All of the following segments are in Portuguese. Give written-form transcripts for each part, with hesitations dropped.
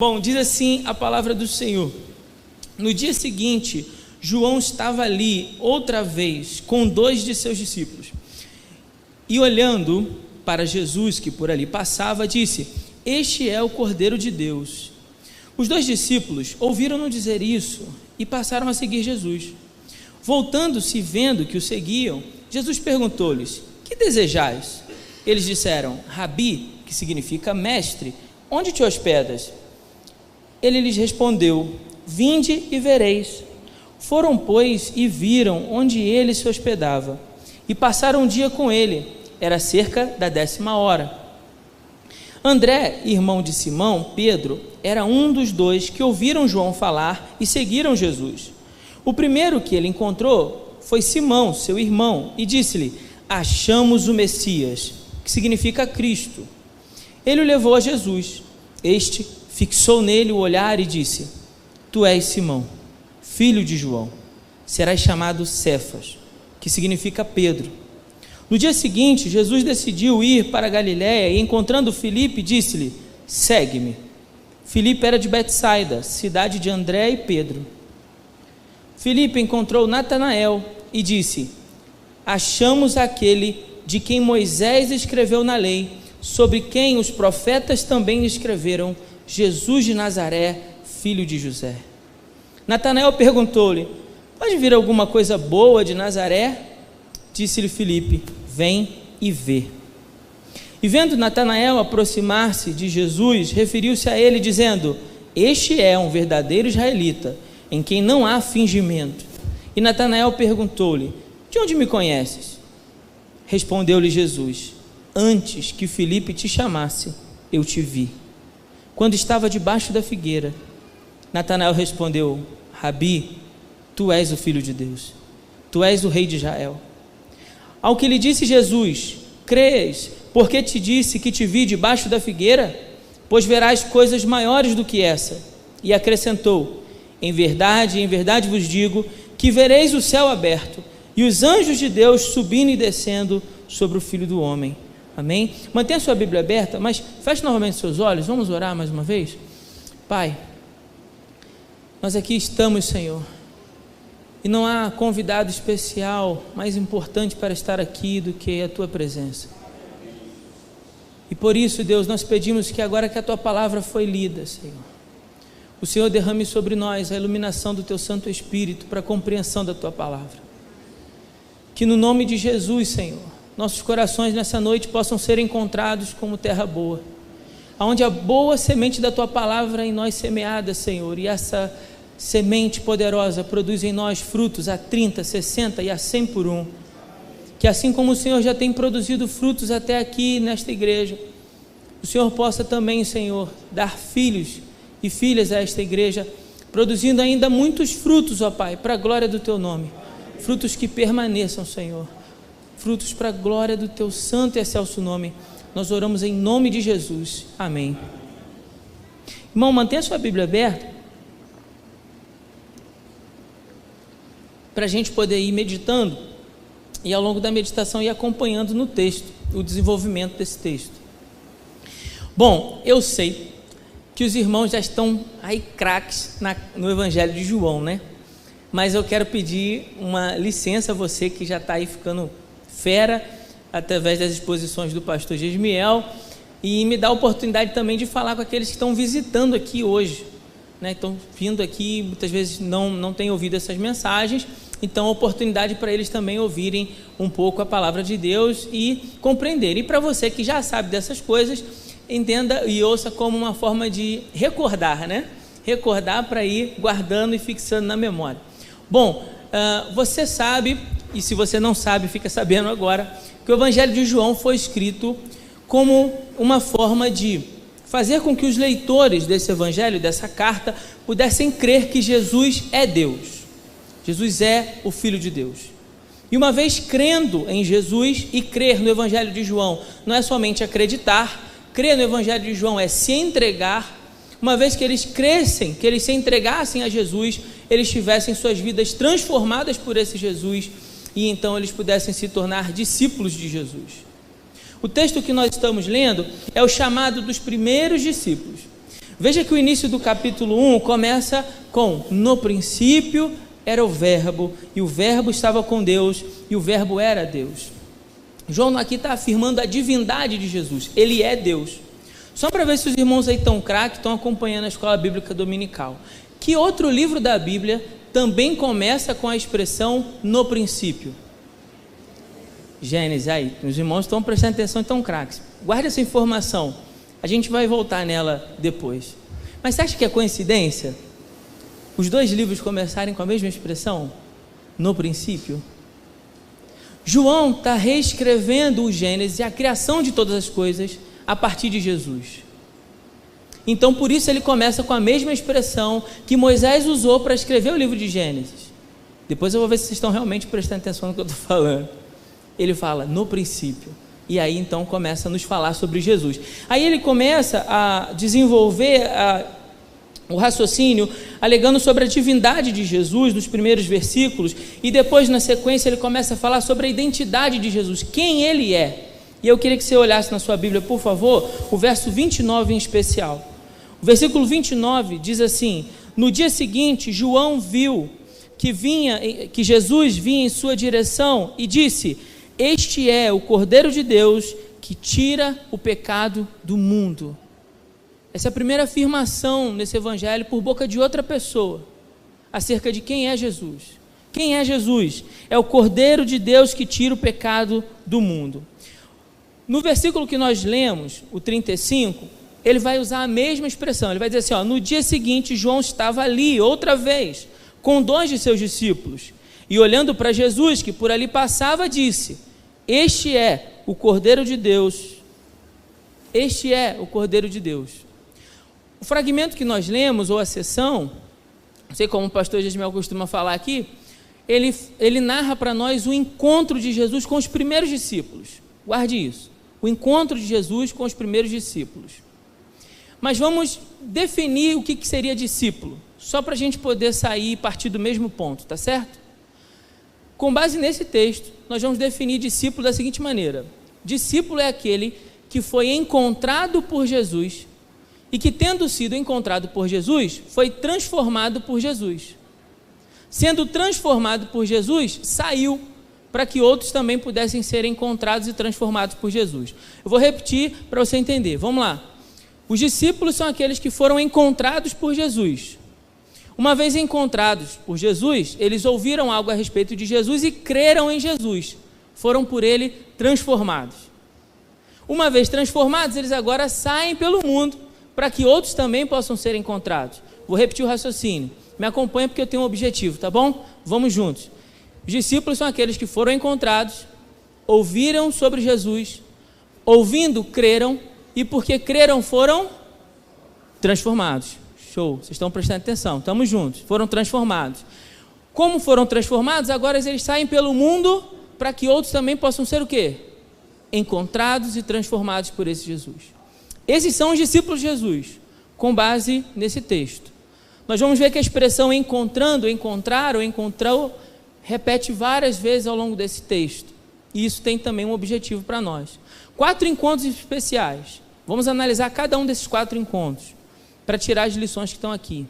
Bom, diz assim a palavra do Senhor. No dia seguinte, João estava ali outra vez com 2 de seus discípulos. E olhando para Jesus, que por ali passava, disse: Este é o Cordeiro de Deus. Os 2 discípulos ouviram-no dizer isso e passaram a seguir Jesus. Voltando-se e vendo que o seguiam, Jesus perguntou-lhes: Que desejais? Eles disseram: Rabi, que significa mestre, onde te hospedas? Ele lhes respondeu: Vinde e vereis. Foram, pois, e viram onde ele se hospedava, e passaram um dia com ele. Era cerca da 10ª hora. André, irmão de Simão, Pedro, era um dos 2 que ouviram João falar e seguiram Jesus. O primeiro que ele encontrou foi Simão, seu irmão, e disse-lhe: Achamos o Messias, que significa Cristo. Ele o levou a Jesus. Este fixou nele o olhar e disse: Tu és Simão, filho de João, serás chamado Cefas, que significa Pedro. No dia seguinte, Jesus decidiu ir para a Galiléia e, encontrando Filipe, disse-lhe: Segue-me. Filipe era de Betsaida, cidade de André e Pedro. Filipe encontrou Natanael e disse: Achamos aquele de quem Moisés escreveu na lei, sobre quem os profetas também escreveram, Jesus de Nazaré, filho de José. Natanael perguntou-lhe: Pode vir alguma coisa boa de Nazaré? Disse-lhe Filipe: Vem e vê. E vendo Natanael aproximar-se de Jesus, referiu-se a ele dizendo: Este é um verdadeiro israelita, em quem não há fingimento. E Natanael perguntou-lhe: De onde me conheces? Respondeu-lhe Jesus: Antes que Filipe te chamasse, eu te vi, quando estava debaixo da figueira. Natanael respondeu: Rabi, tu és o Filho de Deus, tu és o Rei de Israel. Ao que lhe disse Jesus: Crês, porque te disse que te vi debaixo da figueira? Pois verás coisas maiores do que essa. E acrescentou: em verdade vos digo, que vereis o céu aberto, e os anjos de Deus subindo e descendo sobre o Filho do Homem. Amém? Mantenha sua Bíblia aberta, mas feche novamente seus olhos. Vamos orar mais uma vez? Pai, nós aqui estamos, Senhor, e não há convidado especial mais importante para estar aqui do que a Tua presença. E por isso, Deus, nós pedimos que agora que a Tua palavra foi lida, Senhor, o Senhor derrame sobre nós a iluminação do Teu Santo Espírito para a compreensão da Tua palavra. Que no nome de Jesus, Senhor, nossos corações nessa noite possam ser encontrados como terra boa, onde a boa semente da Tua palavra em nós semeada, Senhor, e essa semente poderosa produz em nós frutos a 30, 60 e a 100 por 1. Que assim como o Senhor já tem produzido frutos até aqui nesta igreja, o Senhor possa também, Senhor, dar filhos e filhas a esta igreja, produzindo ainda muitos frutos, ó Pai, para a glória do Teu nome, frutos que permaneçam, Senhor, frutos para a glória do Teu santo e excelso nome. Nós oramos em nome de Jesus, amém. Irmão, mantenha sua Bíblia aberta, para a gente poder ir meditando, e ao longo da meditação ir acompanhando no texto, o desenvolvimento desse texto. Bom, eu sei que os irmãos já estão aí craques no Evangelho de João, né? Mas eu quero pedir uma licença a você que já está aí ficando fera, através das exposições do pastor Gesmiel, e me dá a oportunidade também de falar com aqueles que estão visitando aqui hoje, né? Estão vindo aqui, muitas vezes não têm ouvido essas mensagens, então a oportunidade para eles também ouvirem um pouco a palavra de Deus e compreenderem. E para você que já sabe dessas coisas, entenda e ouça como uma forma de recordar, né? Recordar para ir guardando e fixando na memória. Bom, você sabe, e se você não sabe, fica sabendo agora, que o Evangelho de João foi escrito como uma forma de fazer com que os leitores desse Evangelho, dessa carta, pudessem crer que Jesus é Deus. Jesus é o Filho de Deus. E uma vez crendo em Jesus e crer no Evangelho de João, não é somente acreditar, crer no Evangelho de João é se entregar. Uma vez que eles crescem, que eles se entregassem a Jesus, eles tivessem suas vidas transformadas por esse Jesus, e então eles pudessem se tornar discípulos de Jesus. O texto que nós estamos lendo é o chamado dos primeiros discípulos. Veja que o início do capítulo 1 começa com: no princípio era o verbo, e o verbo estava com Deus, e o verbo era Deus. João aqui está afirmando a divindade de Jesus, ele é Deus. Só para ver se os irmãos aí estão craques, estão acompanhando a escola bíblica dominical. Que outro livro da Bíblia também começa com a expressão no princípio? Gênesis. Aí, os irmãos estão prestando atenção, estão craques. Guarde essa informação, a gente vai voltar nela depois. Mas você acha que é coincidência os dois livros começarem com a mesma expressão? No princípio. João está reescrevendo o Gênesis e a criação de todas as coisas a partir de Jesus. Então, por isso ele começa com a mesma expressão que Moisés usou para escrever o livro de Gênesis. Depois eu vou ver se vocês estão realmente prestando atenção no que eu estou falando. Ele fala no princípio, e aí então começa a nos falar sobre Jesus. Aí ele começa a desenvolver o raciocínio, alegando sobre a divindade de Jesus nos primeiros versículos, e depois na sequência ele começa a falar sobre a identidade de Jesus, quem ele é. E eu queria que você olhasse na sua Bíblia, por favor, o verso 29 em especial. O versículo 29 diz assim: no dia seguinte João viu que Jesus vinha em sua direção e disse: este é o Cordeiro de Deus que tira o pecado do mundo. Essa é a primeira afirmação nesse evangelho por boca de outra pessoa, acerca de quem é Jesus. Quem é Jesus? É o Cordeiro de Deus que tira o pecado do mundo. No versículo que nós lemos, o 35, ele vai usar a mesma expressão, ele vai dizer assim, no dia seguinte João estava ali, outra vez, com 2 de seus discípulos, e olhando para Jesus, que por ali passava, disse: este é o Cordeiro de Deus, este é o Cordeiro de Deus. O fragmento que nós lemos, ou a sessão, não sei como o pastor Jesmiel costuma falar aqui, ele narra para nós o encontro de Jesus com os primeiros discípulos. Guarde isso, o encontro de Jesus com os primeiros discípulos. Mas vamos definir o que seria discípulo, só para a gente poder sair e partir do mesmo ponto, tá certo? Com base nesse texto, nós vamos definir discípulo da seguinte maneira: discípulo é aquele que foi encontrado por Jesus e que, tendo sido encontrado por Jesus, foi transformado por Jesus. Sendo transformado por Jesus, saiu para que outros também pudessem ser encontrados e transformados por Jesus. Eu vou repetir para você entender, vamos lá. Os discípulos são aqueles que foram encontrados por Jesus. Uma vez encontrados por Jesus, eles ouviram algo a respeito de Jesus e creram em Jesus. Foram por ele transformados. Uma vez transformados, eles agora saem pelo mundo para que outros também possam ser encontrados. Vou repetir o raciocínio. Me acompanha porque eu tenho um objetivo, tá bom? Vamos juntos. Os discípulos são aqueles que foram encontrados, ouviram sobre Jesus, ouvindo, creram, e porque creram, foram transformados. Show, vocês estão prestando atenção, estamos juntos, foram transformados. Como foram transformados, agora eles saem pelo mundo para que outros também possam ser o quê? Encontrados e transformados por esse Jesus. Esses são os discípulos de Jesus, com base nesse texto. Nós vamos ver que a expressão encontrando, encontrar ou encontrou, repete várias vezes ao longo desse texto. E isso tem também um objetivo para nós. 4 encontros especiais. Vamos analisar cada um desses 4 encontros, para tirar as lições que estão aqui,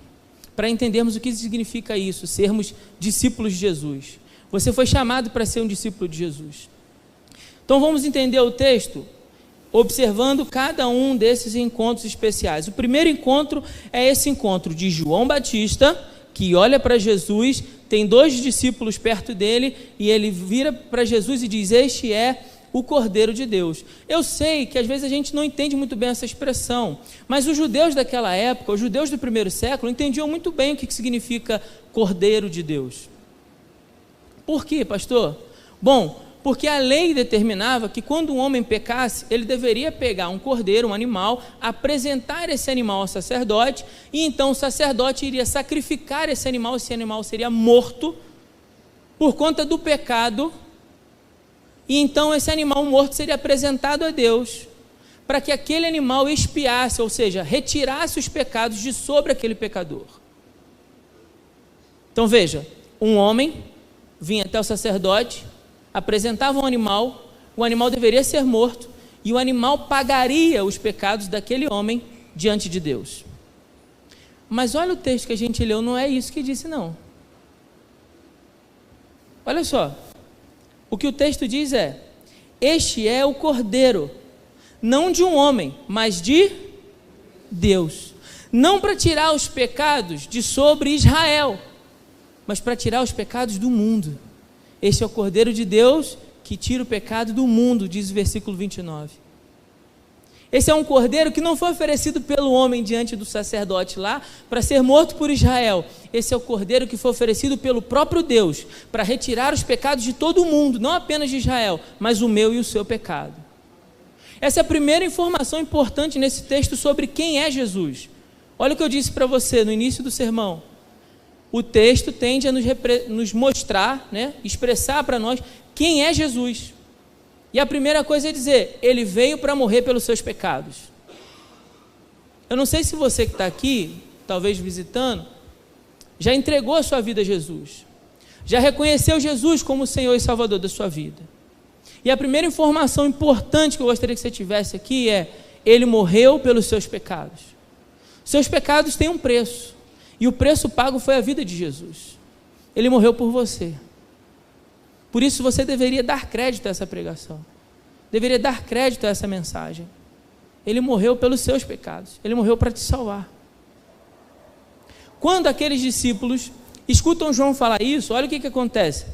para entendermos o que significa isso, sermos discípulos de Jesus. Você foi chamado para ser um discípulo de Jesus. Então vamos entender o texto, observando cada um desses encontros especiais. O primeiro encontro é esse encontro de João Batista, que olha para Jesus, tem 2 discípulos perto dele, e ele vira para Jesus e diz: este é o Cordeiro de Deus. Eu sei que às vezes a gente não entende muito bem essa expressão, mas os judeus daquela época, os judeus do primeiro século, entendiam muito bem o que significa Cordeiro de Deus. Por quê, pastor? Bom, porque a lei determinava que quando um homem pecasse, ele deveria pegar um cordeiro, um animal, apresentar esse animal ao sacerdote, e então o sacerdote iria sacrificar esse animal seria morto por conta do pecado, e então esse animal morto seria apresentado a Deus, para que aquele animal expiasse, ou seja, retirasse os pecados de sobre aquele pecador. Então veja, um homem vinha até o sacerdote, apresentava um animal, o animal deveria ser morto, e o animal pagaria os pecados daquele homem diante de Deus. Mas olha o texto que a gente leu, não é isso que disse não. Olha só, o que o texto diz é: este é o Cordeiro, não de um homem, mas de Deus, não para tirar os pecados de sobre Israel, mas para tirar os pecados do mundo. Este é o Cordeiro de Deus que tira o pecado do mundo, diz o versículo 29. Esse é um cordeiro que não foi oferecido pelo homem diante do sacerdote lá, para ser morto por Israel. Esse é o cordeiro que foi oferecido pelo próprio Deus, para retirar os pecados de todo o mundo, não apenas de Israel, mas o meu e o seu pecado. Essa é a primeira informação importante nesse texto sobre quem é Jesus. Olha o que eu disse para você no início do sermão. O texto tende a nos mostrar, expressar para nós quem é Jesus. E a primeira coisa é dizer: ele veio para morrer pelos seus pecados. Eu não sei se você que está aqui, talvez visitando, já entregou a sua vida a Jesus, já reconheceu Jesus como o Senhor e Salvador da sua vida. E a primeira informação importante que eu gostaria que você tivesse aqui é: ele morreu pelos seus pecados. Seus pecados têm um preço, e o preço pago foi a vida de Jesus. Ele morreu por você. Por isso você deveria dar crédito a essa pregação, deveria dar crédito a essa mensagem. Ele morreu pelos seus pecados, ele morreu para te salvar. Quando aqueles discípulos escutam João falar isso, olha o que acontece.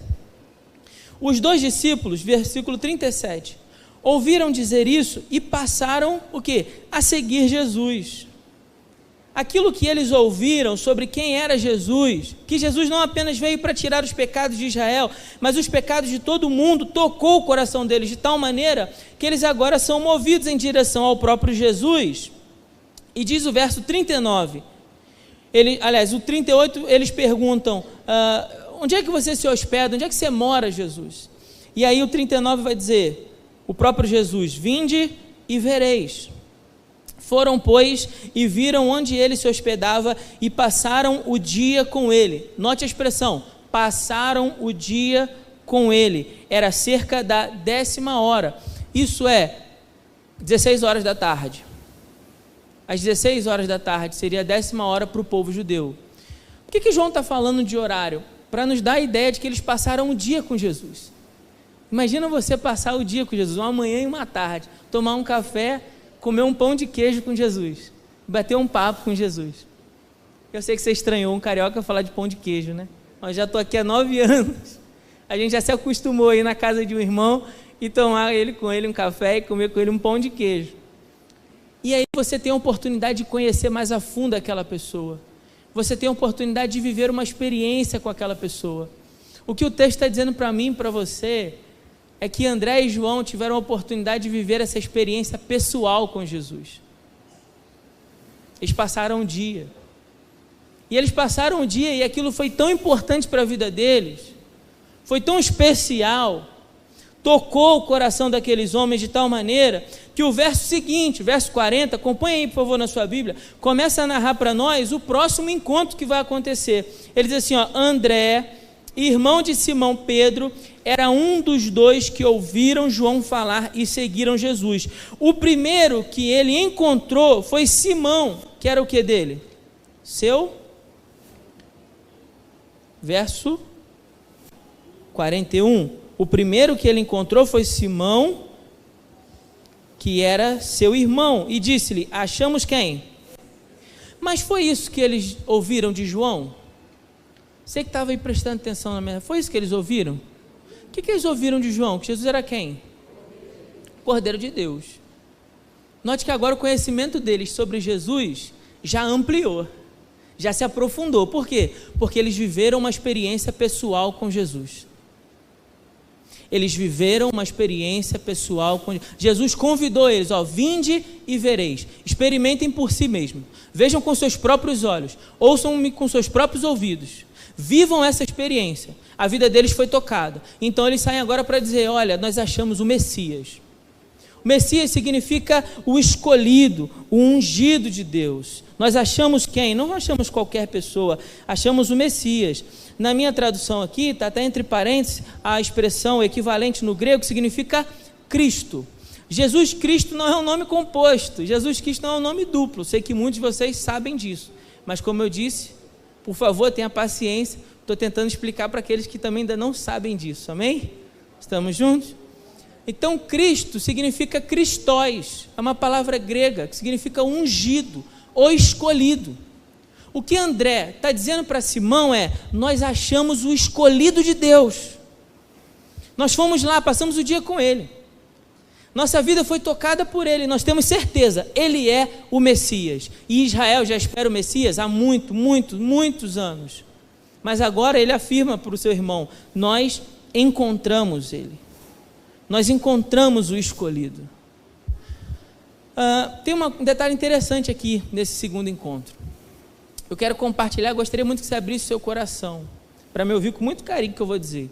Os dois discípulos, versículo 37, ouviram dizer isso e passaram o quê? A seguir Jesus. Aquilo que eles ouviram sobre quem era Jesus, que Jesus não apenas veio para tirar os pecados de Israel, mas os pecados de todo mundo, tocou o coração deles de tal maneira que eles agora são movidos em direção ao próprio Jesus. E diz o verso 39, o 38, eles perguntam: onde é que você se hospeda? Onde é que você mora, Jesus? E aí o 39 vai dizer, o próprio Jesus: vinde e vereis. Foram, pois, e viram onde ele se hospedava e passaram o dia com ele. Note a expressão: passaram o dia com ele. Era cerca da 10ª hora. Isso é 16 horas da tarde. Às 16 horas da tarde seria a 10ª hora para o povo judeu. Por que João está falando de horário? Para nos dar a ideia de que eles passaram o dia com Jesus. Imagina você passar o dia com Jesus, uma manhã e uma tarde, tomar um café, comer um pão de queijo com Jesus, bater um papo com Jesus. Eu sei que você estranhou um carioca falar de pão de queijo, né? Mas já estou aqui há 9 anos, a gente já se acostumou a ir na casa de um irmão e tomar com ele um café e comer com ele um pão de queijo. E aí você tem a oportunidade de conhecer mais a fundo aquela pessoa, você tem a oportunidade de viver uma experiência com aquela pessoa. O que o texto está dizendo para mim e para você é que André e João tiveram a oportunidade de viver essa experiência pessoal com Jesus. Eles passaram um dia. E eles passaram um dia e aquilo foi tão importante para a vida deles, foi tão especial, tocou o coração daqueles homens de tal maneira que o verso seguinte, verso 40, acompanha aí por favor na sua Bíblia, começa a narrar para nós o próximo encontro que vai acontecer. Ele diz assim, André, irmão de Simão Pedro, era um dos dois que ouviram João falar e seguiram Jesus. O primeiro que ele encontrou foi Simão, que era o que dele? Verso 41. O primeiro que ele encontrou foi Simão, que era seu irmão, e disse-lhe: achamos quem? Mas foi isso que eles ouviram de João? Você que estava aí prestando atenção na minha... Foi isso que eles ouviram? O que eles ouviram de João? Que Jesus era quem? Cordeiro de Deus. Note que agora o conhecimento deles sobre Jesus já ampliou, já se aprofundou. Por quê? Porque eles viveram uma experiência pessoal com Jesus. Eles viveram uma experiência pessoal com Jesus. Convidou eles, vinde e vereis. Experimentem por si mesmo. Vejam com seus próprios olhos. Ouçam-me com seus próprios ouvidos. Vivam essa experiência. A vida deles foi tocada. Então eles saem agora para dizer: olha, nós achamos o Messias. O Messias significa o escolhido, o ungido de Deus. Nós achamos quem? Não achamos qualquer pessoa, achamos o Messias. Na minha tradução aqui, está até entre parênteses a expressão equivalente no grego, que significa Cristo. Jesus Cristo não é um nome composto, Jesus Cristo não é um nome duplo, sei que muitos de vocês sabem disso, Mas como eu disse, por favor, tenha paciência, estou tentando explicar para aqueles que também ainda não sabem disso, amém? Estamos juntos? Então, Cristo significa Christos, é uma palavra grega que significa ungido ou escolhido. O que André está dizendo para Simão é: nós achamos o escolhido de Deus, nós fomos lá, passamos o dia com ele, nossa vida foi tocada por ele, nós temos certeza, ele é o Messias, e Israel já espera o Messias há muitos anos, mas agora ele afirma para o seu irmão: nós encontramos ele, nós encontramos o escolhido. Tem um detalhe interessante aqui nesse segundo encontro, eu quero compartilhar, gostaria muito que você abrisse o seu coração, para me ouvir com muito carinho o que eu vou dizer.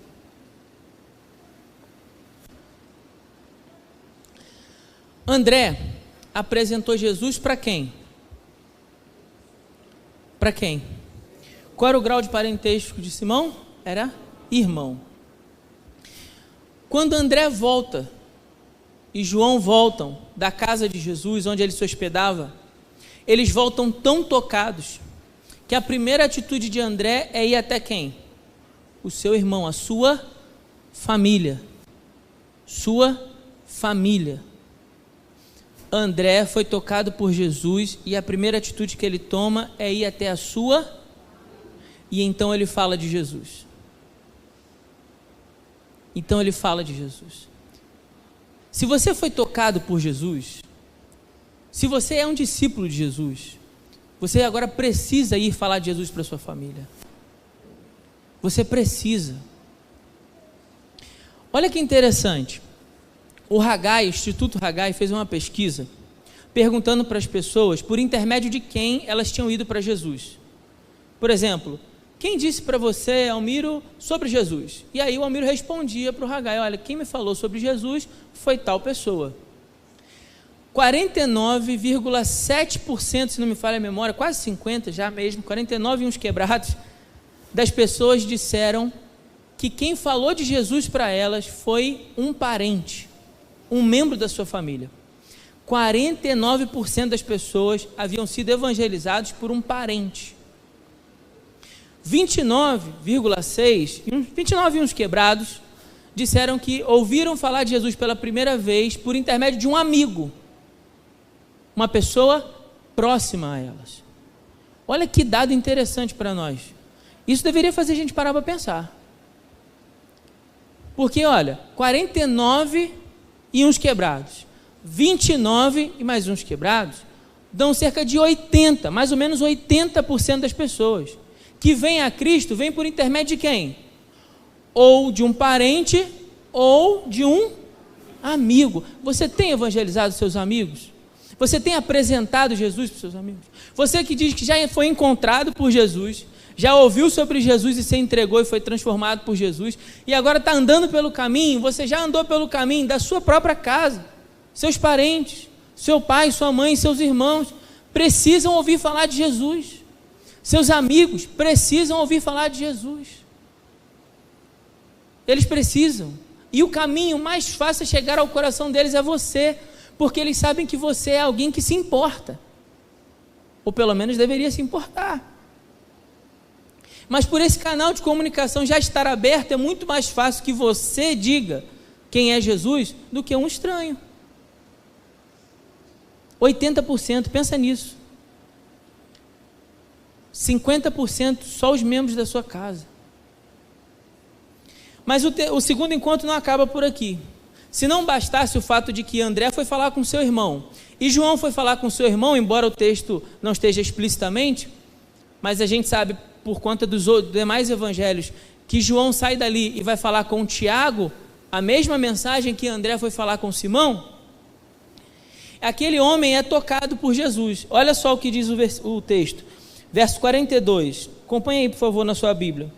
André apresentou Jesus para quem? Para quem? Qual era o grau de parentesco de Simão? Era irmão. Quando André volta e João voltam da casa de Jesus, onde ele se hospedava, eles voltam tão tocados que a primeira atitude de André é ir até quem? O seu irmão, a sua família. Sua família. André foi tocado por Jesus e a primeira atitude que ele toma é ir até a sua, e então ele fala de Jesus. Então ele fala de Jesus. Se você foi tocado por Jesus, se você é um discípulo de Jesus, você agora precisa ir falar de Jesus para a sua família. Você precisa. Olha que interessante. O Haggai, o Instituto Haggai, fez uma pesquisa perguntando para as pessoas por intermédio de quem elas tinham ido para Jesus. Por exemplo, quem disse para você, Almiro, sobre Jesus? E aí o Almiro respondia para o Haggai: olha, quem me falou sobre Jesus foi tal pessoa. 49,7%, se não me falha a memória, quase 50% já mesmo, 49 e uns quebrados, das pessoas disseram que quem falou de Jesus para elas foi um parente, um membro da sua família. 49% das pessoas haviam sido evangelizados por um parente. 29,6%, 29 e uns quebrados, disseram que ouviram falar de Jesus pela primeira vez por intermédio de um amigo, uma pessoa próxima a elas. Olha que dado interessante para nós. Isso deveria fazer a gente parar para pensar. Porque, olha, 49 e uns quebrados, 29 e mais uns quebrados, dão cerca de 80, mais ou menos 80% das pessoas que vêm a Cristo, vêm por intermédio de quem? Ou de um parente, ou de um amigo. Você tem evangelizado seus amigos? Você tem apresentado Jesus para os seus amigos? Você que diz que já foi encontrado por Jesus, já ouviu sobre Jesus e se entregou e foi transformado por Jesus, e agora está andando pelo caminho, você já andou pelo caminho da sua própria casa, seus parentes, seu pai, sua mãe, seus irmãos, precisam ouvir falar de Jesus, seus amigos precisam ouvir falar de Jesus, eles precisam, e o caminho mais fácil de chegar ao coração deles é você, porque eles sabem que você é alguém que se importa, ou pelo menos deveria se importar. Mas por esse canal de comunicação já estar aberto, é muito mais fácil que você diga quem é Jesus do que um estranho. 80%, pensa nisso. 50% só os membros da sua casa. Mas o segundo encontro não acaba por aqui. Se não bastasse o fato de que André foi falar com seu irmão, e João foi falar com seu irmão, embora o texto não esteja explicitamente, mas a gente sabe, por conta dos demais evangelhos, que João sai dali e vai falar com Tiago, a mesma mensagem que André foi falar com Simão, aquele homem é tocado por Jesus. Olha só o que diz o texto, verso 42, acompanha aí por favor na sua Bíblia,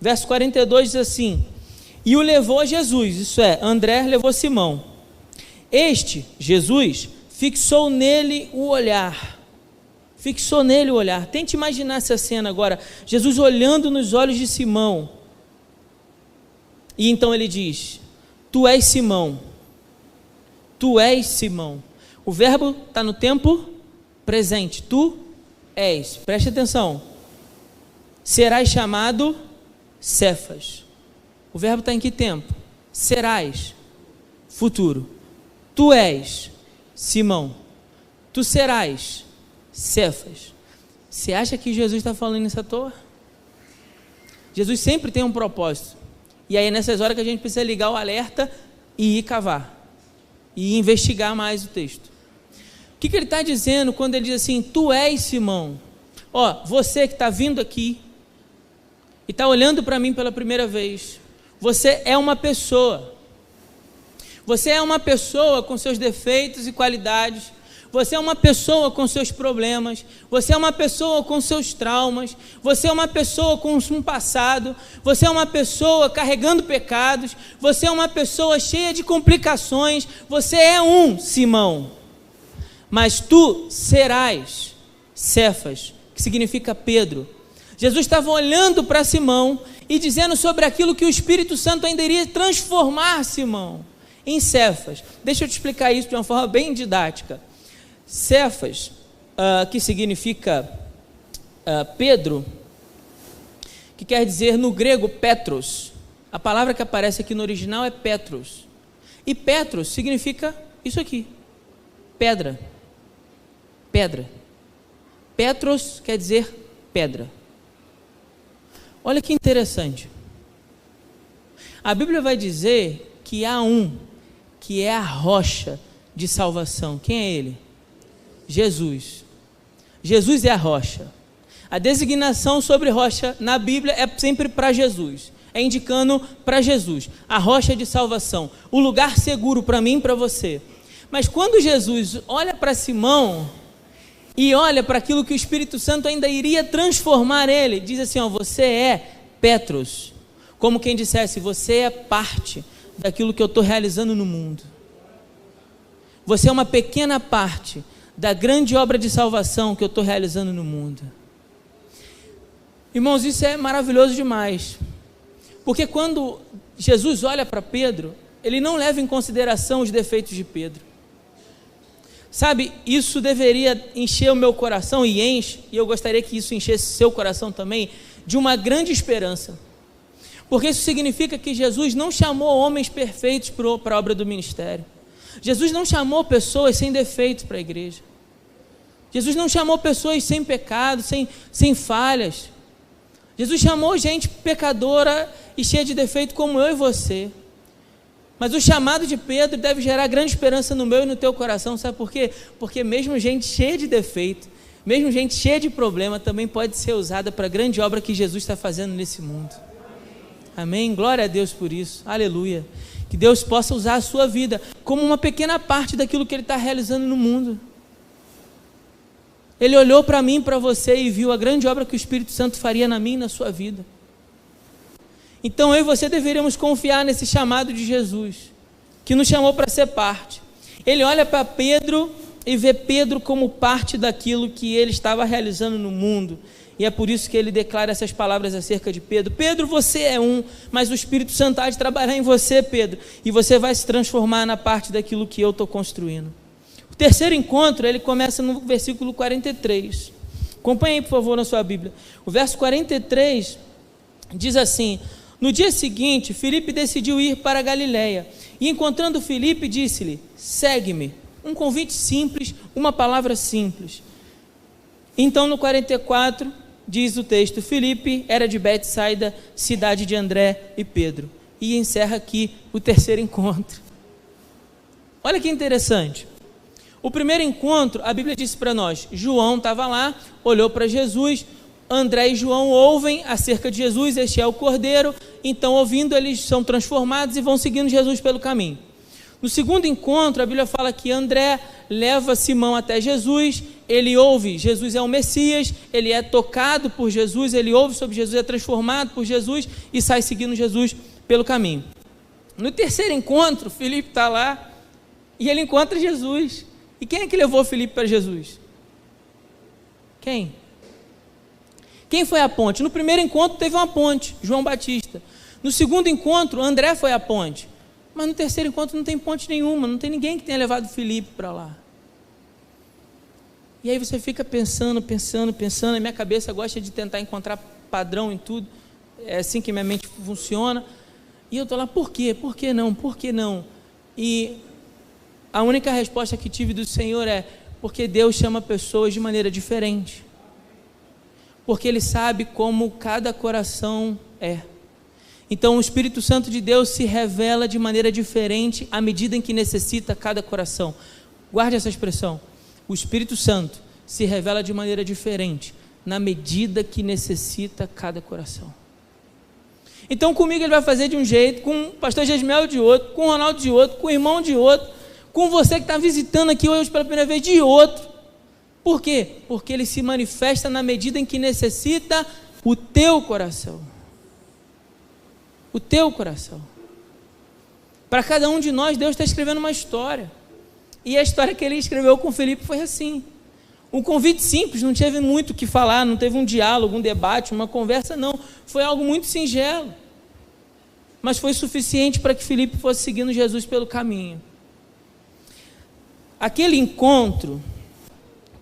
verso 42 diz assim: e o levou a Jesus, isso é, André levou Simão, este, Jesus, fixou nele o olhar, tente imaginar essa cena agora, Jesus olhando nos olhos de Simão, e então ele diz: tu és Simão, o verbo está no tempo presente, tu és, preste atenção, serás chamado Cefas. O verbo está em que tempo? Serás, futuro. Tu és Simão, tu serás Cefas. Você acha que Jesus está falando isso à toa? Jesus sempre tem um propósito. E aí é nessas horas que a gente precisa ligar o alerta e ir cavar. E investigar mais o texto. O que ele está dizendo quando ele diz assim, tu és Simão? Ó, você que está vindo aqui e está olhando para mim pela primeira vez, você é uma pessoa. Você é uma pessoa com seus defeitos e qualidades. Você é uma pessoa com seus problemas. Você é uma pessoa com seus traumas. Você é uma pessoa com um passado. Você é uma pessoa carregando pecados. Você é uma pessoa cheia de complicações. Você é um Simão. Mas tu serás Cefas, que significa Pedro. Jesus estava olhando para Simão e dizendo sobre aquilo que o Espírito Santo ainda iria transformar Simão em Cefas. Deixa eu te explicar isso de uma forma bem didática. Cefas, que significa Pedro, que quer dizer no grego Petros. A palavra que aparece aqui no original é Petros. E Petros significa isso aqui, pedra. Pedra. Petros quer dizer pedra. Olha que interessante. A Bíblia vai dizer que há um que é a rocha de salvação. Quem é ele? Jesus. Jesus é a rocha. A designação sobre rocha na Bíblia é sempre para Jesus. É indicando para Jesus. A rocha de salvação. O lugar seguro para mim e para você. Mas quando Jesus olha para Simão e olha para aquilo que o Espírito Santo ainda iria transformar ele, diz assim, ó, você é Petros. Como quem dissesse, você é parte daquilo que eu estou realizando no mundo. Você é uma pequena parte da grande obra de salvação que eu estou realizando no mundo. Irmãos, isso é maravilhoso demais. Porque quando Jesus olha para Pedro, ele não leva em consideração os defeitos de Pedro. Sabe, isso deveria encher o meu coração e enche, e eu gostaria que isso enchesse seu coração também, de uma grande esperança. Porque isso significa que Jesus não chamou homens perfeitos para a obra do ministério. Jesus não chamou pessoas sem defeitos para a igreja. Jesus não chamou pessoas sem pecado, sem falhas. Jesus chamou gente pecadora e cheia de defeito como eu e você. Mas o chamado de Pedro deve gerar grande esperança no meu e no teu coração. Sabe por quê? Porque mesmo gente cheia de defeito, mesmo gente cheia de problema, também pode ser usada para a grande obra que Jesus está fazendo nesse mundo. Amém? Glória a Deus por isso. Aleluia. Que Deus possa usar a sua vida como uma pequena parte daquilo que Ele está realizando no mundo. Ele olhou para mim, para você e viu a grande obra que o Espírito Santo faria na minha e na sua vida. Então eu e você deveríamos confiar nesse chamado de Jesus, que nos chamou para ser parte. Ele olha para Pedro e vê Pedro como parte daquilo que ele estava realizando no mundo. E é por isso que ele declara essas palavras acerca de Pedro. Pedro, você é um, mas o Espírito Santo há de trabalhar em você, Pedro. E você vai se transformar na parte daquilo que eu estou construindo. O terceiro encontro, ele começa no versículo 43. Acompanhe aí, por favor, na sua Bíblia. O verso 43 diz assim: no dia seguinte, Filipe decidiu ir para a Galiléia. E encontrando Filipe, disse-lhe: segue-me. Um convite simples, uma palavra simples. Então no 44, diz o texto, Filipe era de Betsaida, cidade de André e Pedro. E encerra aqui o terceiro encontro. Olha que interessante. O primeiro encontro, a Bíblia disse para nós, João estava lá, olhou para Jesus, André e João ouvem acerca de Jesus, este é o Cordeiro, então ouvindo eles são transformados e vão seguindo Jesus pelo caminho. No segundo encontro, a Bíblia fala que André leva Simão até Jesus, ele ouve, Jesus é o Messias, ele é tocado por Jesus, ele ouve sobre Jesus, é transformado por Jesus e sai seguindo Jesus pelo caminho. No terceiro encontro, Filipe está lá e ele encontra Jesus. E quem é que levou Filipe para Jesus? Quem? Quem foi a ponte? No primeiro encontro teve uma ponte, João Batista. No segundo encontro, André foi a ponte. Mas no terceiro encontro não tem ponte nenhuma, não tem ninguém que tenha levado Filipe para lá. E aí você fica pensando, a minha cabeça gosta de tentar encontrar padrão em tudo, é assim que minha mente funciona, e eu estou lá, por quê? Por que não? Por que não? E a única resposta que tive do Senhor é, porque Deus chama pessoas de maneira diferente, porque Ele sabe como cada coração é. Então o Espírito Santo de Deus se revela de maneira diferente à medida em que necessita cada coração. Guarde essa expressão, o Espírito Santo se revela de maneira diferente na medida que necessita cada coração. Então comigo Ele vai fazer de um jeito, com o pastor Gesmel de outro, com o Ronaldo de outro, com o irmão de outro, com você que está visitando aqui hoje pela primeira vez de outro. Por quê? Porque Ele se manifesta na medida em que necessita o teu coração. O teu coração. Para cada um de nós, Deus está escrevendo uma história. E a história que Ele escreveu com Filipe foi assim. Um convite simples, não teve muito o que falar, não teve um diálogo, um debate, uma conversa, não. Foi algo muito singelo. Mas foi suficiente para que Filipe fosse seguindo Jesus pelo caminho. Aquele encontro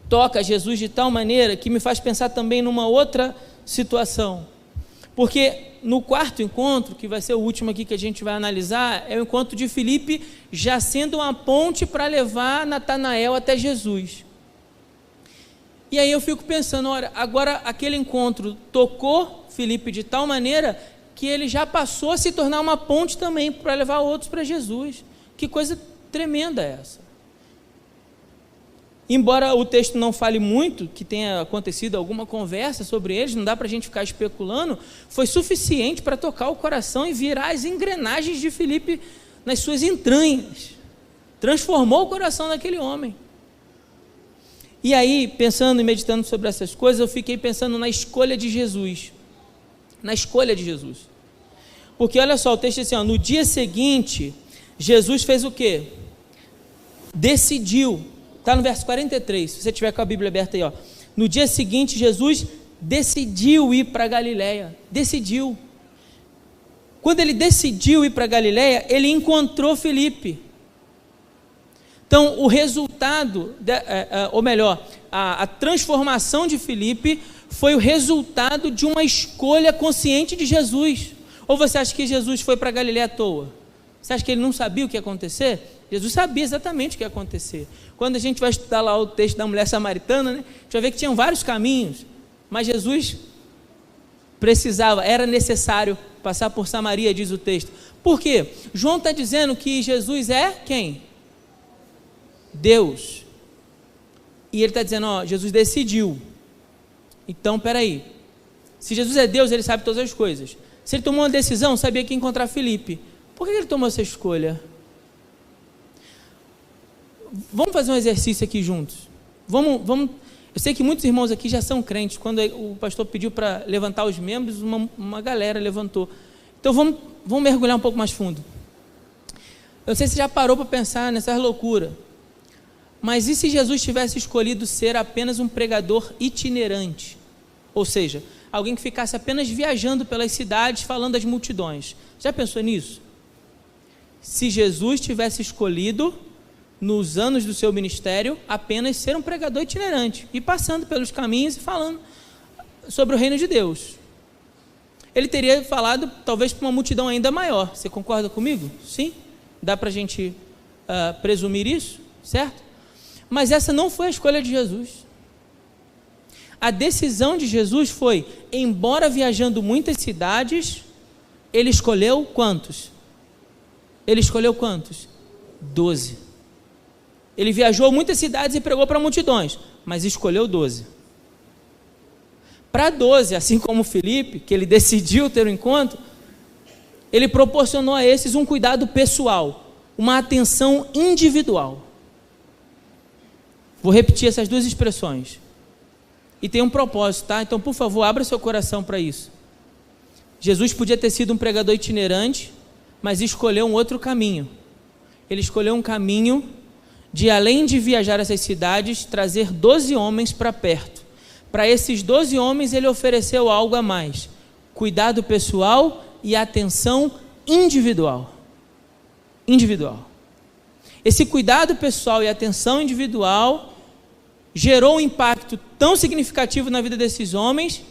toca Jesus de tal maneira que me faz pensar também numa outra situação. Porque no quarto encontro, que vai ser o último aqui que a gente vai analisar, é o encontro de Filipe já sendo uma ponte para levar Natanael até Jesus. E aí eu fico pensando, olha, agora aquele encontro tocou Filipe de tal maneira que ele já passou a se tornar uma ponte também para levar outros para Jesus. Que coisa tremenda é essa. Embora o texto não fale muito, que tenha acontecido alguma conversa sobre eles, não dá para a gente ficar especulando, foi suficiente para tocar o coração e virar as engrenagens de Filipe nas suas entranhas. Transformou o coração daquele homem. E aí, pensando e meditando sobre essas coisas, eu fiquei pensando na escolha de Jesus. Na escolha de Jesus. Porque olha só, o texto diz assim, ó, no dia seguinte, Jesus fez o quê? Decidiu. Está no verso 43, se você tiver com a Bíblia aberta aí, ó. No dia seguinte, Jesus decidiu ir para Galiléia. Decidiu. Quando ele decidiu ir para Galiléia, ele encontrou Filipe. Então, o resultado, ou melhor, a transformação de Filipe foi o resultado de uma escolha consciente de Jesus. Ou você acha que Jesus foi para Galiléia à toa? Você acha que ele não sabia o que ia acontecer? Jesus sabia exatamente o que ia acontecer. Quando a gente vai estudar lá o texto da mulher samaritana, né, a gente vai ver que tinham vários caminhos, mas Jesus era necessário passar por Samaria, diz o texto. Por quê? João está dizendo que Jesus é quem? Deus. E ele está dizendo, ó, Jesus decidiu. Então, peraí, se Jesus é Deus, ele sabe todas as coisas. Se ele tomou uma decisão, sabia que ia encontrar Filipe. Por que ele tomou essa escolha? Vamos fazer um exercício aqui juntos. Vamos. Eu sei que muitos irmãos aqui já são crentes. Quando o pastor pediu para levantar os membros, uma galera levantou. Então vamos mergulhar um pouco mais fundo. Eu não sei se você já parou para pensar nessas loucuras. Mas e se Jesus tivesse escolhido ser apenas um pregador itinerante? Ou seja, alguém que ficasse apenas viajando pelas cidades, falando às multidões. Já pensou nisso? Se Jesus tivesse escolhido, nos anos do seu ministério, apenas ser um pregador itinerante, e passando pelos caminhos e falando sobre o reino de Deus, ele teria falado talvez para uma multidão ainda maior. Você concorda comigo? Sim? Dá para a gente presumir isso? Certo? Mas essa não foi a escolha de Jesus. A decisão de Jesus foi, embora viajando muitas cidades, ele escolheu quantos? Ele escolheu quantos? 12. Ele viajou muitas cidades e pregou para multidões, mas escolheu 12. Para 12, assim como Filipe, que ele decidiu ter um encontro, ele proporcionou a esses um cuidado pessoal, uma atenção individual. Vou repetir essas duas expressões. E tem um propósito, tá? Então, por favor, abra seu coração para isso. Jesus podia ter sido um pregador itinerante, mas escolheu um outro caminho. Ele escolheu um caminho de, além de viajar essas cidades, trazer 12 homens para perto. Para esses 12 homens, ele ofereceu algo a mais: cuidado pessoal e atenção individual. Esse cuidado pessoal e atenção individual, gerou um impacto tão significativo na vida desses homens,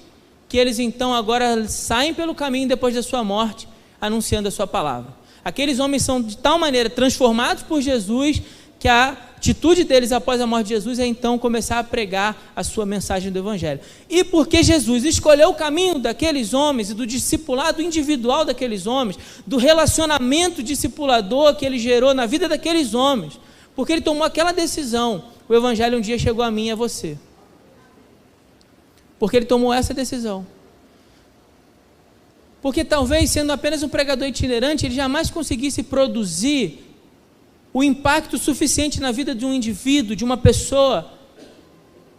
que eles então agora saem pelo caminho depois da sua morte, anunciando a sua palavra. Aqueles homens são de tal maneira transformados por Jesus, que a atitude deles após a morte de Jesus é então começar a pregar a sua mensagem do Evangelho. E porque Jesus escolheu o caminho daqueles homens e do discipulado individual daqueles homens, do relacionamento discipulador que ele gerou na vida daqueles homens, porque ele tomou aquela decisão, o Evangelho um dia chegou a mim e a você. Porque ele tomou essa decisão. Porque talvez, sendo apenas um pregador itinerante, ele jamais conseguisse produzir o impacto suficiente na vida de um indivíduo, de uma pessoa,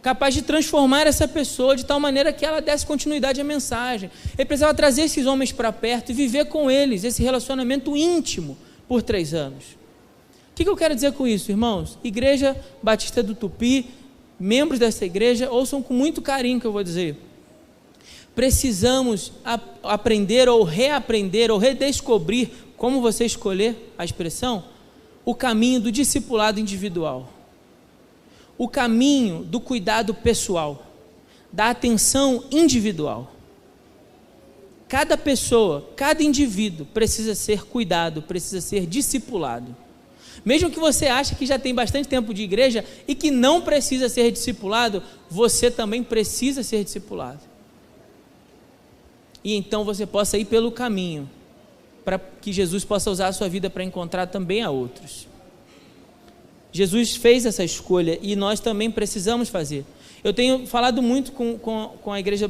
capaz de transformar essa pessoa de tal maneira que ela desse continuidade à mensagem. Ele precisava trazer esses homens para perto e viver com eles esse relacionamento íntimo por 3 anos. O que eu quero dizer com isso, irmãos? Igreja Batista do Tupi, membros dessa igreja, ouçam com muito carinho o que eu vou dizer. Precisamos aprender ou reaprender ou redescobrir, como você escolher a expressão, o caminho do discipulado individual, o caminho do cuidado pessoal, da atenção individual. Cada pessoa, cada indivíduo precisa ser cuidado, precisa ser discipulado. Mesmo que você ache que já tem bastante tempo de igreja e que não precisa ser discipulado, você também precisa ser discipulado. E então você possa ir pelo caminho, para que Jesus possa usar a sua vida para encontrar também a outros. Jesus fez essa escolha e nós também precisamos fazer. Eu tenho falado muito com a igreja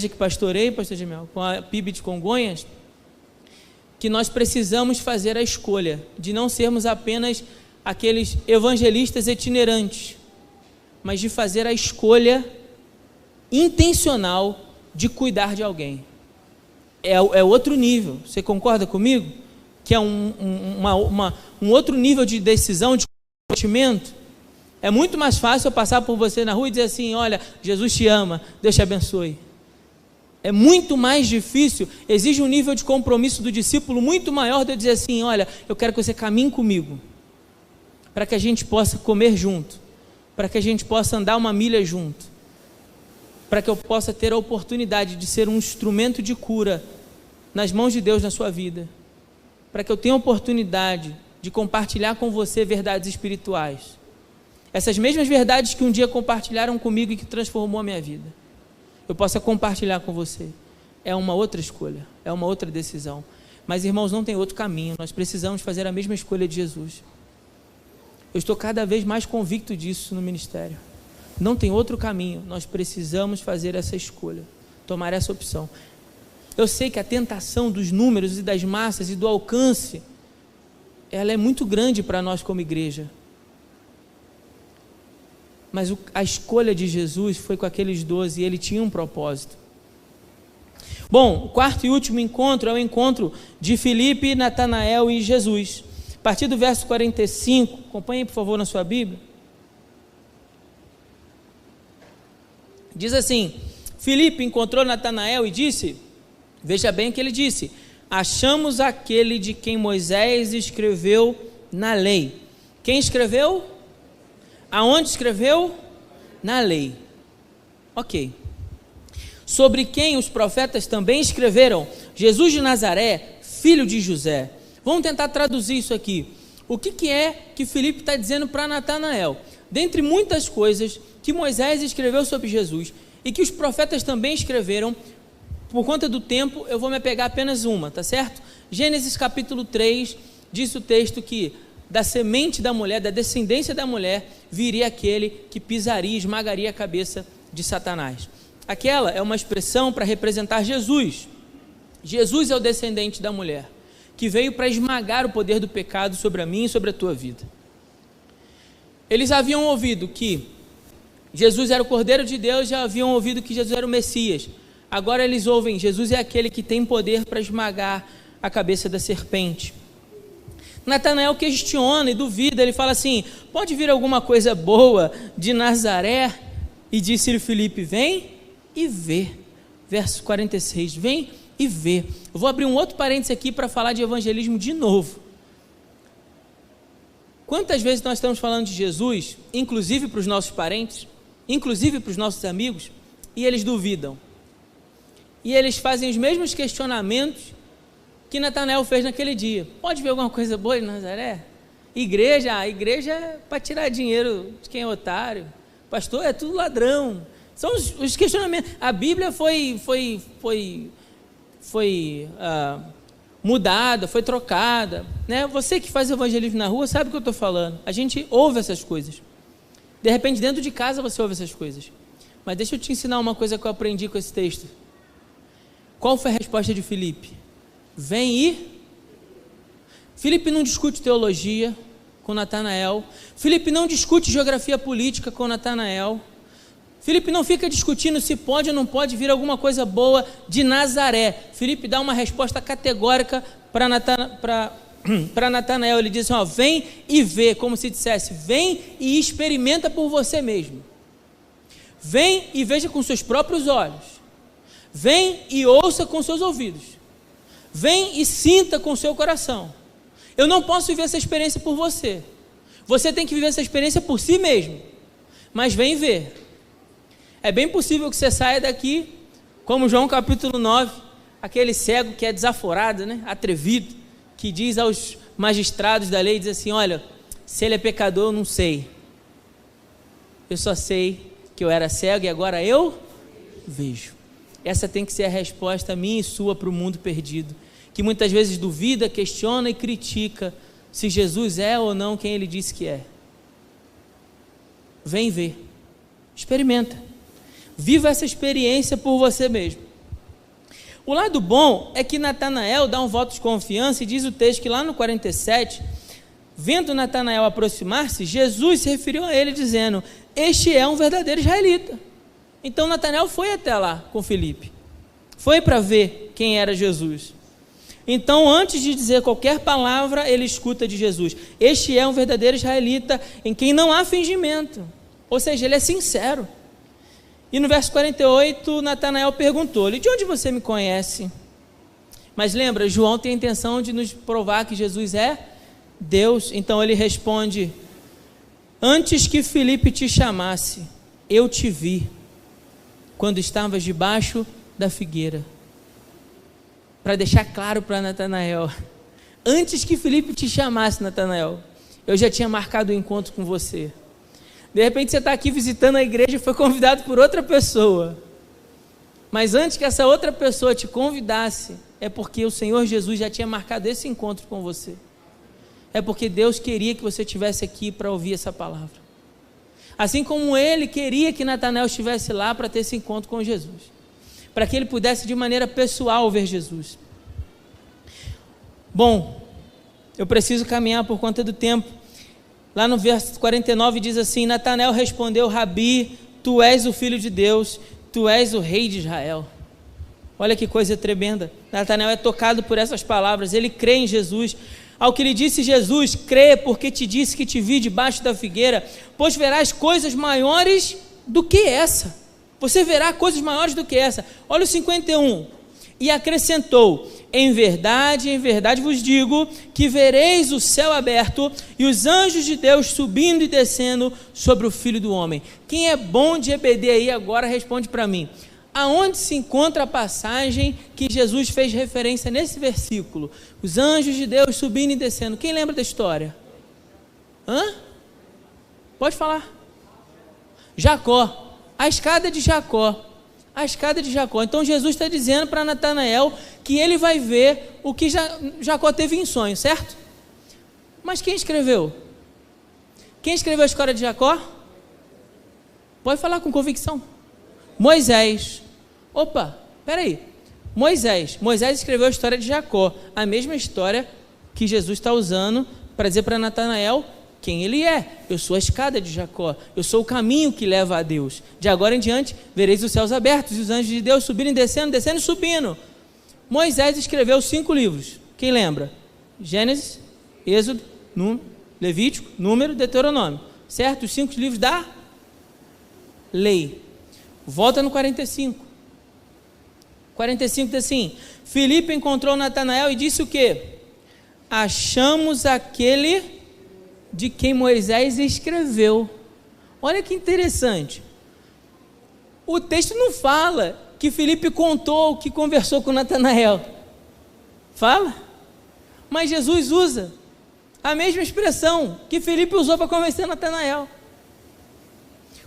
que pastorei, pastor Gemel, com a PIB de Congonhas, que nós precisamos fazer a escolha de não sermos apenas aqueles evangelistas itinerantes, mas de fazer a escolha intencional de cuidar de alguém. É outro nível, você concorda comigo? Que é um outro nível de decisão, de comprometimento. É muito mais fácil eu passar por você na rua e dizer assim: olha, Jesus te ama, Deus te abençoe. É muito mais difícil, exige um nível de compromisso do discípulo muito maior de eu dizer assim: olha, eu quero que você caminhe comigo, para que a gente possa comer junto, para que a gente possa andar uma milha junto, para que eu possa ter a oportunidade de ser um instrumento de cura nas mãos de Deus na sua vida, para que eu tenha a oportunidade de compartilhar com você verdades espirituais, essas mesmas verdades que um dia compartilharam comigo e que transformou a minha vida, eu possa compartilhar com você. É uma outra escolha, é uma outra decisão, mas irmãos, não tem outro caminho, nós precisamos fazer a mesma escolha de Jesus. Eu estou cada vez mais convicto disso no ministério. Não tem outro caminho, nós precisamos fazer essa escolha, tomar essa opção. Eu sei que a tentação dos números e das massas e do alcance, ela é muito grande para nós como igreja, mas a escolha de Jesus foi com aqueles 12 e ele tinha um propósito. Bom, o quarto e último encontro é o encontro de Filipe, Natanael e Jesus. A partir do verso 45, acompanhe por favor na sua Bíblia. Diz assim: Filipe encontrou Natanael e disse, veja bem o que ele disse: achamos aquele de quem Moisés escreveu na lei. Quem escreveu? Aonde escreveu? Na lei. Ok. Sobre quem os profetas também escreveram: Jesus de Nazaré, filho de José. Vamos tentar traduzir isso aqui. O que é que Filipe está dizendo para Natanael? Dentre muitas coisas que Moisés escreveu sobre Jesus e que os profetas também escreveram, por conta do tempo eu vou me apegar apenas uma, tá certo? Gênesis capítulo 3, diz o texto que da semente da mulher, da descendência da mulher, viria aquele que pisaria e esmagaria a cabeça de Satanás. Aquela é uma expressão para representar Jesus. Jesus é o descendente da mulher, que veio para esmagar o poder do pecado sobre a minha e sobre a tua vida. Eles haviam ouvido que Jesus era o Cordeiro de Deus, já haviam ouvido que Jesus era o Messias. Agora eles ouvem: Jesus é aquele que tem poder para esmagar a cabeça da serpente. Natanael questiona e duvida, ele fala assim: pode vir alguma coisa boa de Nazaré? E disse-lhe Filipe: vem e vê. Verso 46, vem e vê. Eu vou abrir um outro parênteses aqui para falar de evangelismo de novo. Quantas vezes nós estamos falando de Jesus, inclusive para os nossos parentes, inclusive para os nossos amigos, e eles duvidam. E eles fazem os mesmos questionamentos que Natanael fez naquele dia. Pode ver alguma coisa boa em Nazaré? Igreja, a igreja é para tirar dinheiro de quem é otário. Pastor, é tudo ladrão. São os questionamentos. A Bíblia foi mudada, foi trocada, né? Você que faz evangelismo na rua sabe o que eu estou falando. A gente ouve essas coisas. De repente, dentro de casa você ouve essas coisas. Mas deixa eu te ensinar uma coisa que eu aprendi com esse texto. Qual foi a resposta de Filipe? Vem e... Filipe não discute teologia com Natanael. Filipe não discute geografia política com Natanael. Filipe não fica discutindo se pode ou não pode vir alguma coisa boa de Nazaré. Filipe dá uma resposta categórica para Natanael. Ele diz assim, ó, vem e vê, como se dissesse, vem e experimenta por você mesmo. Vem e veja com seus próprios olhos. Vem e ouça com seus ouvidos. Vem e sinta com seu coração. Eu não posso viver essa experiência por você. Você tem que viver essa experiência por si mesmo. Mas vem ver. É bem possível que você saia daqui, como João capítulo 9, aquele cego que é desaforado, né? Atrevido, que diz aos magistrados da lei, diz assim, olha, se ele é pecador, eu não sei. Eu só sei que eu era cego e agora eu vejo. Essa tem que ser a resposta minha e sua para o mundo perdido, que muitas vezes duvida, questiona e critica se Jesus é ou não quem ele disse que é. Vem ver, experimenta, viva essa experiência por você mesmo. O lado bom é que Natanael dá um voto de confiança e diz o texto que lá no 47, vendo Natanael aproximar-se, Jesus se referiu a ele dizendo, este é um verdadeiro israelita. Então Natanael foi até lá com Filipe, foi para ver quem era Jesus. Então, antes de dizer qualquer palavra, ele escuta de Jesus, este é um verdadeiro israelita em quem não há fingimento, ou seja, ele é sincero. E no verso 48, Natanael perguntou-lhe, de onde você me conhece? Mas lembra, João tem a intenção de nos provar que Jesus é Deus. Então ele responde, antes que Filipe te chamasse, eu te vi, quando estavas debaixo da figueira. Para deixar claro para Natanael, antes que Filipe te chamasse, Natanael, eu já tinha marcado o encontro com você. De repente você está aqui visitando a igreja e foi convidado por outra pessoa. Mas antes que essa outra pessoa te convidasse, é porque o Senhor Jesus já tinha marcado esse encontro com você. É porque Deus queria que você estivesse aqui para ouvir essa palavra. Assim como Ele queria que Natanael estivesse lá para ter esse encontro com Jesus. Para que ele pudesse de maneira pessoal ver Jesus. Bom, eu preciso caminhar por conta do tempo. Lá no verso 49 diz assim, Natanael respondeu, Rabi, tu és o Filho de Deus, tu és o Rei de Israel. Olha que coisa tremenda. Natanael é tocado por essas palavras, ele crê em Jesus. Ao que lhe disse Jesus, crê porque te disse que te vi debaixo da figueira, pois verás coisas maiores do que essa. Você verá coisas maiores do que essa. Olha o 51. E acrescentou, em verdade vos digo, que vereis o céu aberto e os anjos de Deus subindo e descendo sobre o Filho do Homem. Quem é bom de EBD aí agora responde para mim. Aonde se encontra a passagem que Jesus fez referência nesse versículo? Os anjos de Deus subindo e descendo. Quem lembra da história? Pode falar. Jacó. A escada de Jacó. A escada de Jacó. Então Jesus está dizendo para Natanael que ele vai ver o que Jacó teve em sonho, certo? Mas quem escreveu? Quem escreveu a história de Jacó? Pode falar com convicção. Moisés. Opa, peraí. Moisés escreveu a história de Jacó, a mesma história que Jesus está usando para dizer para Natanael quem ele é. Eu sou a escada de Jacó, eu sou o caminho que leva a Deus. De agora em diante, vereis os céus abertos e os anjos de Deus subindo e descendo, descendo e subindo. Moisés escreveu 5 livros, quem lembra? Gênesis, Êxodo, Levítico, Número, Deuteronômio, certo? Os 5 livros da lei. Volta no 45. 45 diz assim, Filipe encontrou Natanael e disse o quê? Achamos aquele de quem Moisés escreveu. Olha que interessante. O texto não fala que Filipe contou que conversou com Natanael. Fala? Mas Jesus usa a mesma expressão que Filipe usou para convencer Natanael.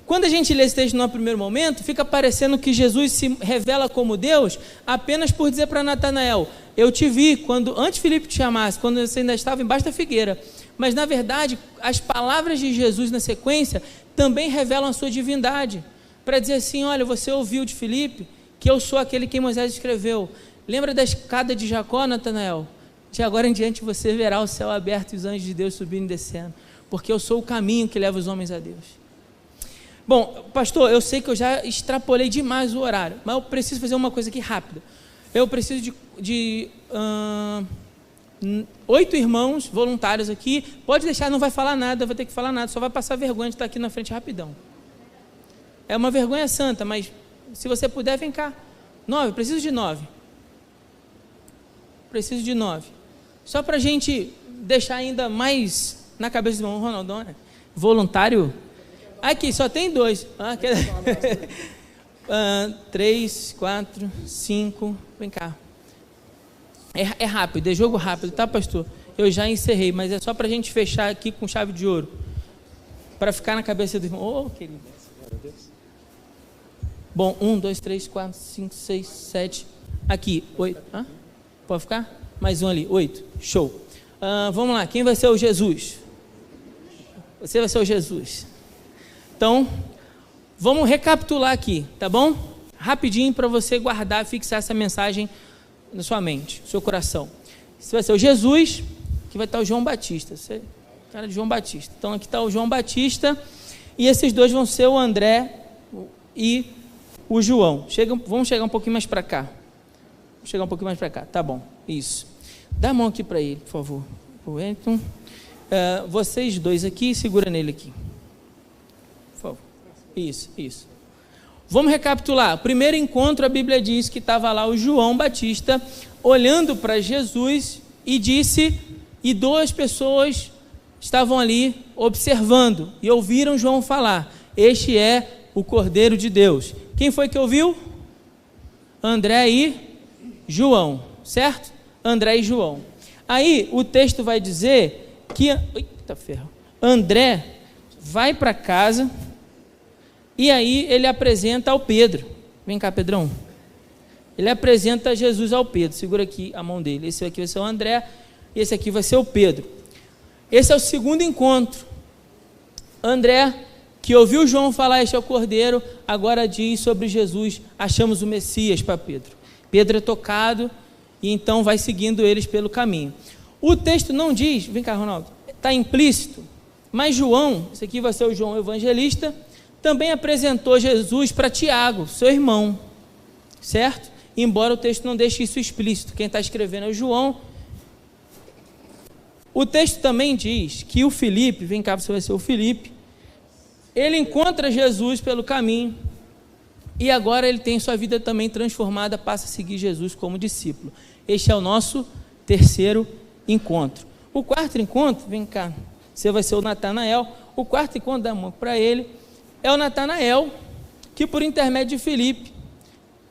Quando a gente lê esse texto no primeiro momento, fica parecendo que Jesus se revela como Deus apenas por dizer para Natanael: eu te vi antes Filipe te chamasse, quando você ainda estava embaixo da figueira. Mas na verdade, as palavras de Jesus na sequência também revelam a sua divindade, para dizer assim: olha, você ouviu de Filipe que eu sou aquele que Moisés escreveu. Lembra da escada de Jacó, Natanael? De agora em diante você verá o céu aberto e os anjos de Deus subindo e descendo, porque eu sou o caminho que leva os homens a Deus. Bom, pastor, eu sei que eu já extrapolei demais o horário, mas eu preciso fazer uma coisa aqui rápida. Eu preciso de 8 irmãos voluntários aqui. Pode deixar, não vai falar nada, vai ter que falar nada, só vai passar vergonha de estar aqui na frente rapidão. É uma vergonha santa, mas se você puder, vem cá. 9, preciso de 9. Preciso de 9. Só para a gente deixar ainda mais na cabeça do irmão Ronaldão, né? Voluntário. Aqui, só tem 2. 3, 4, 5. Vem cá. É rápido, é jogo rápido, tá, pastor? Eu já encerrei, mas é só para a gente fechar aqui com chave de ouro. Para ficar na cabeça do irmão. Oh, querido. Bom, 1, 2, 3, 4, 5, 6, 7. Aqui, 8. Pode ficar? Mais um ali, 8. Show. Vamos lá, quem vai ser o Jesus? Você vai ser o Jesus. Então, vamos recapitular aqui, tá bom? Rapidinho para você guardar, fixar essa mensagem na sua mente, no seu coração. Você vai ser o Jesus, que vai estar o João Batista. Você, cara de João Batista. Então, aqui está o João Batista, e esses dois vão ser o André e o João. Vamos chegar um pouquinho mais para cá. Vamos chegar um pouquinho mais para cá, tá bom. Isso. Dá a mão aqui para ele, por favor. O Wellington. Vocês dois aqui, segura nele aqui. Por favor. Isso. Vamos recapitular. O primeiro encontro, a Bíblia diz que estava lá o João Batista olhando para Jesus e disse, e 2 pessoas estavam ali observando e ouviram João falar: este é o Cordeiro de Deus. Quem foi que ouviu? André e João, certo? André e João. Aí o texto vai dizer que André vai para casa e aí ele apresenta ao Pedro. Vem cá, Pedrão. Ele apresenta Jesus ao Pedro. Segura aqui a mão dele. Esse aqui vai ser o André e esse aqui vai ser o Pedro. Esse é o segundo encontro. André, que ouviu João falar: este é o Cordeiro, agora diz sobre Jesus: achamos o Messias para Pedro. Pedro é tocado e então vai seguindo eles pelo caminho. O texto não diz, vem cá, Ronaldo, está implícito, mas João, esse aqui vai ser o João Evangelista, também apresentou Jesus para Tiago, seu irmão, certo? Embora o texto não deixe isso explícito, quem está escrevendo é o João. O texto também diz que o Filipe, vem cá, você vai ser o Filipe, ele encontra Jesus pelo caminho e agora ele tem sua vida também transformada, passa a seguir Jesus como discípulo. Este é o nosso terceiro encontro. O quarto encontro, vem cá, você vai ser o Natanael. O quarto encontro, dá a mão para ele, é o Natanael, que por intermédio de Filipe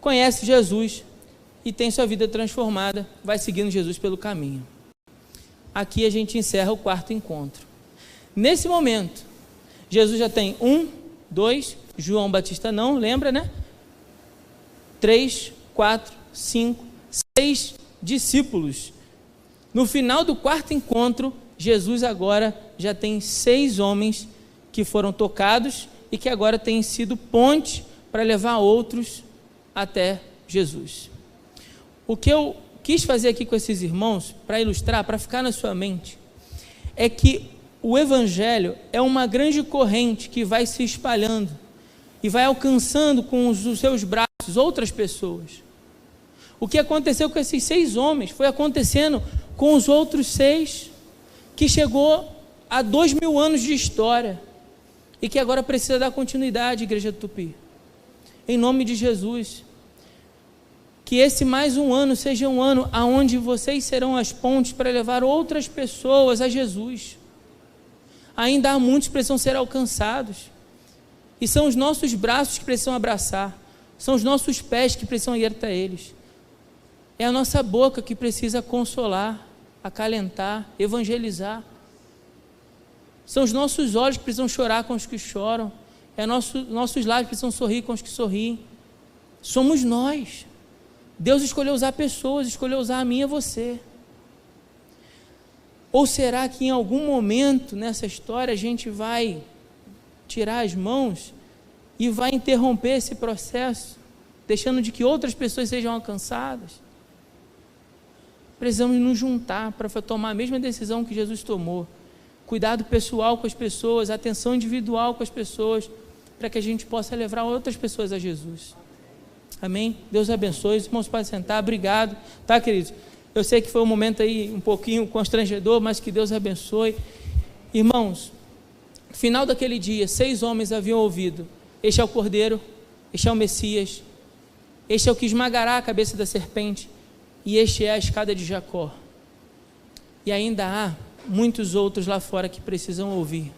conhece Jesus e tem sua vida transformada, vai seguindo Jesus pelo caminho. Aqui a gente encerra o quarto encontro. Nesse momento, Jesus já tem 1, 2, João Batista não, lembra, né? 3, 4, 5, 6 discípulos. No final do quarto encontro, Jesus agora já tem 6 homens que foram tocados e que agora têm sido ponte para levar outros até Jesus. O que eu quis fazer aqui com esses irmãos, para ilustrar, para ficar na sua mente, é que o Evangelho é uma grande corrente que vai se espalhando e vai alcançando com os seus braços outras pessoas. O que aconteceu com esses 6 homens foi acontecendo com os outros 6, que chegou a 2000 anos de história e que agora precisa dar continuidade, Igreja do Tupi. Em nome de Jesus, que esse mais um ano seja um ano onde vocês serão as pontes para levar outras pessoas a Jesus. ainda há muitos que precisam ser alcançados. E são os nossos braços que precisam abraçar, são os nossos pés que precisam ir até eles. É a nossa boca que precisa consolar, acalentar, evangelizar. São os nossos olhos que precisam chorar com os que choram. Nossos lábios que precisam sorrir com os que sorriem. Somos nós. Deus escolheu usar pessoas, escolheu usar a mim e a você. Ou será que em algum momento nessa história a gente vai tirar as mãos e vai interromper esse processo, deixando de que outras pessoas sejam alcançadas? Precisamos nos juntar para tomar a mesma decisão que Jesus tomou. Cuidado pessoal com as pessoas, atenção individual com as pessoas, para que a gente possa levar outras pessoas a Jesus. Amém? Deus abençoe. Os irmãos podem sentar. Obrigado. Tá, queridos? Eu sei que foi um momento aí um pouquinho constrangedor, mas que Deus abençoe. Irmãos, no final daquele dia, 6 homens haviam ouvido: este é o Cordeiro, este é o Messias, este é o que esmagará a cabeça da serpente, e este é a escada de Jacó. E ainda há muitos outros lá fora que precisam ouvir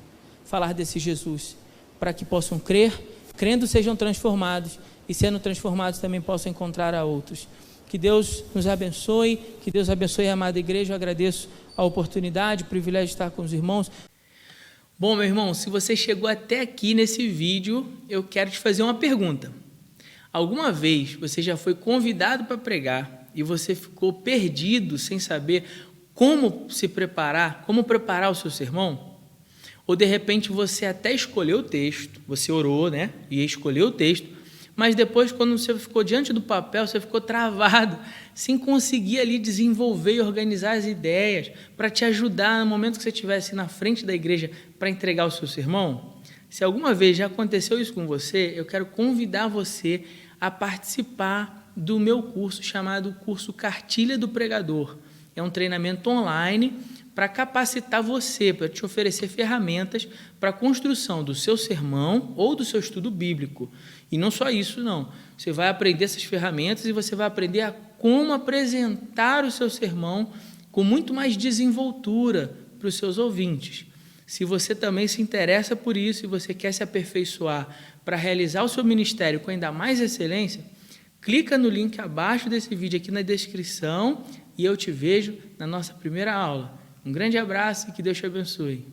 falar desse Jesus, para que possam crer, crendo sejam transformados, e sendo transformados também possam encontrar a outros. Que Deus nos abençoe, que Deus abençoe a amada igreja. Eu agradeço a oportunidade, o privilégio de estar com os irmãos. Bom, meu irmão, se você chegou até aqui nesse vídeo, eu quero te fazer uma pergunta. Alguma vez você já foi convidado para pregar e você ficou perdido sem saber como se preparar, como preparar o seu sermão? Ou de repente você até escolheu o texto, você orou, né? E escolheu o texto, mas depois, quando você ficou diante do papel, você ficou travado, sem conseguir ali desenvolver e organizar as ideias para te ajudar no momento que você estivesse na frente da igreja para entregar o seu sermão. Se alguma vez já aconteceu isso com você, eu quero convidar você a participar do meu curso chamado Curso Cartilha do Pregador. É um treinamento online para capacitar você, para te oferecer ferramentas para a construção do seu sermão ou do seu estudo bíblico. E não só isso, não. Você vai aprender essas ferramentas e você vai aprender a como apresentar o seu sermão com muito mais desenvoltura para os seus ouvintes. Se você também se interessa por isso e você quer se aperfeiçoar para realizar o seu ministério com ainda mais excelência, clica no link abaixo desse vídeo aqui na descrição e eu te vejo na nossa primeira aula. Um grande abraço e que Deus te abençoe.